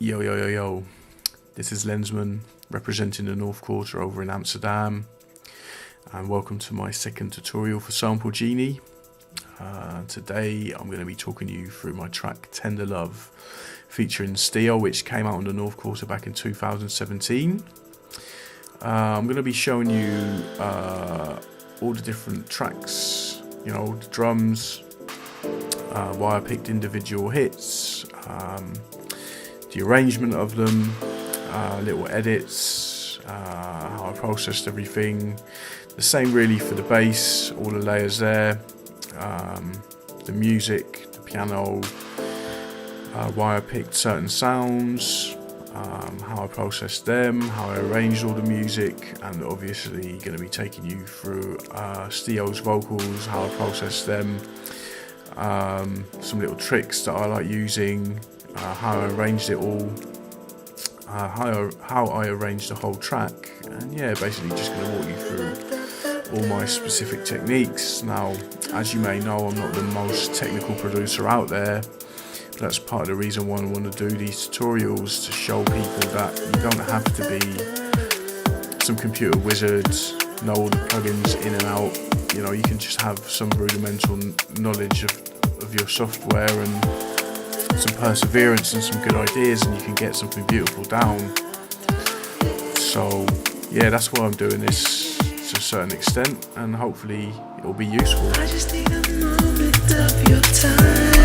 Yo, yo, yo, yo. This is Lenzman, representing the North Quarter over in Amsterdam. And welcome to my second tutorial for Sample Genie. Today I'm going to be talking you through my track Tender Love, featuring Steo, which came out on the North Quarter back in 2017. I'm going to be showing you all the different tracks, you know, the drums, why I picked individual hits, the arrangement of them, little edits, how I processed everything. The same really for the bass, all the layers there, the music, the piano, why I picked certain sounds, how I processed them, how I arranged all the music, and obviously going to be taking you through Steo's vocals, how I processed them, some little tricks that I like using, how I arranged it all, how I arranged the whole track, and yeah, basically just going to walk you through all my specific techniques. Now, as you may know, I'm not the most technical producer out there. That's part of the reason why I want to do these tutorials, to show people that you don't have to be some computer wizard, know all the plugins in and out. You know, you can just have some rudimental knowledge of your software and some perseverance and some good ideas, and you can get something beautiful down. So yeah, that's why I'm doing this to a certain extent, and hopefully it will be useful. I just need a moment of your time.